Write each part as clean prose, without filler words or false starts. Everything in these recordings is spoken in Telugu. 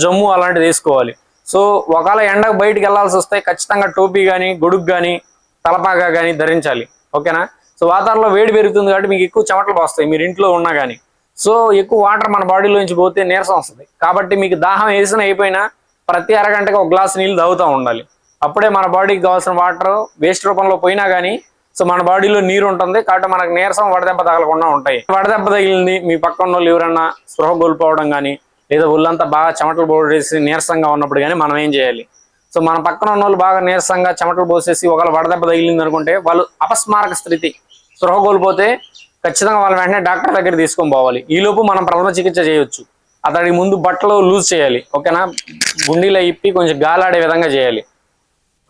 జమ్ము అలాంటివి తీసుకోవాలి. సో ఒకవేళ ఎండకు బయటికి వెళ్ళాల్సి వస్తే ఖచ్చితంగా టోపీ కానీ గొడుగు కానీ తలపాగా కానీ ధరించాలి. ఓకేనా. సో వాతావరణంలో వేడి పెరుగుతుంది కాబట్టి మీకు ఎక్కువ చెమటలు పోస్తాయి మీరు ఇంట్లో ఉన్నా కానీ. సో ఎక్కువ వాటర్ మన బాడీలోంచి పోతే నీరసం వస్తుంది. కాబట్టి మీకు దాహం వేసిన అయిపోయినా ప్రతి అరగంటకి ఒక గ్లాస్ నీళ్ళు తాగుతూ ఉండాలి. అప్పుడే మన బాడీకి కావాల్సిన వాటర్ వేస్ట్ రూపంలో పోయినా కానీ సో మన బాడీలో నీరు ఉంటుంది కాబట్టి మనకు నీరసం వడదెబ్బ తగలకుండా ఉంటాయి. వడదెబ్బ తగిలింది మీ పక్కన వాళ్ళు ఎవరన్నా స్పృహ కోల్పోవడం కానీ లేదా ఒళ్ళంతా బాగా చెమటలు పోసేసి నీరసంగా ఉన్నప్పుడు కానీ మనం ఏం చేయాలి? సో మన పక్కన ఉన్న వాళ్ళు బాగా నీరసంగా చెమటలు పోసేసి ఒకవేళ వడదెబ్బ తగిలింది అనుకుంటే వాళ్ళు అపస్మారక స్థితి స్పృహ కోల్పోతే ఖచ్చితంగా వాళ్ళ వెంటనే డాక్టర్ దగ్గర తీసుకొని పోవాలి. ఈలోపు మనం ప్రథమ చికిత్స చేయొచ్చు. అతడికి ముందు బట్టలు లూజ్ చేయాలి. ఓకేనా. గుండీలో ఇప్పి కొంచెం గాలాడే విధంగా చేయాలి.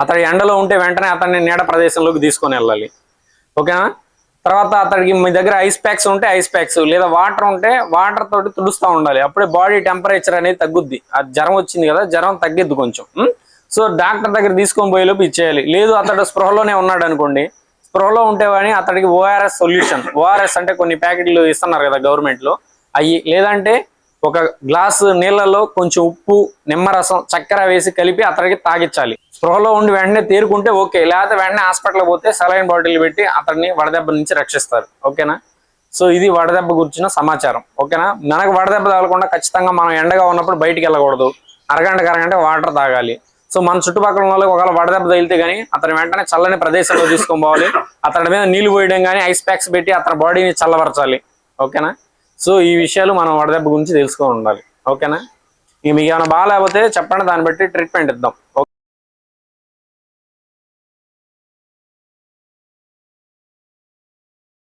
అతడి ఎండలో ఉంటే వెంటనే అతన్ని నీడ ప్రదేశంలోకి తీసుకొని వెళ్ళాలి. ఓకేనా. తర్వాత అతడికి మీ దగ్గర ఐస్ ప్యాక్స్ ఉంటే ఐస్ ప్యాక్స్ లేదా వాటర్ ఉంటే వాటర్ తోటి తుడుస్తూ ఉండాలి. అప్పుడే బాడీ టెంపరేచర్ అనేది తగ్గుద్ది. అది జ్వరం వచ్చింది కదా జ్వరం తగ్గిద్ది కొంచెం. సో డాక్టర్ దగ్గర తీసుకొని పోయేలోపు ఇచ్చేయాలి. లేదు అతడు స్పృహలోనే ఉన్నాడు అనుకోండి, స్పృహలో ఉంటే కానీ అతడికి ఓఆర్ఎస్ సొల్యూషన్, ఓఆర్ఎస్ అంటే కొన్ని ప్యాకెట్లు ఇస్తున్నారు కదా గవర్నమెంట్లో అవి, లేదంటే ఒక గ్లాసు నీళ్ళలో కొంచెం ఉప్పు నిమ్మరసం చక్కెర వేసి కలిపి అతడికి తాగించాలి. స్పృహలో ఉండి వెంటనే తేరుకుంటే ఓకే, లేకపోతే వెంటనే హాస్పిటల్కి పోతే సెలైన్ బాటిల్ పెట్టి అతన్ని వడదెబ్బ నుంచి రక్షిస్తారు. ఓకేనా. సో ఇది వడదెబ్బ గురించిన సమాచారం. ఓకేనా. మనకు వడదెబ్బ తగలకుండా ఖచ్చితంగా మనం ఎండగా ఉన్నప్పుడు బయటికి వెళ్ళకూడదు. అరగంట వాటర్ తాగాలి. సో మన చుట్టుపక్కల ఉన్న వాళ్ళకి ఒకవేళ వడదెబ్బ తగిలితే కానీ అతను వెంటనే చల్లని ప్రదేశంలో తీసుకొని పోవాలి. అతడి మీద నీళ్లు పోయడం కానీ ఐస్ ప్యాక్స్ పెట్టి అతని బాడీని చల్లబరచాలి. ఓకేనా. సో ఈ విషయాలు మనం వడదెబ్బ గురించి తెలుసుకొని ఉండాలి. ఓకేనా. మీకు ఏమైనా బాగాలేకపోతే చెప్పండి, దాన్ని బట్టి ట్రీట్మెంట్ ఇద్దాం. ఓకే.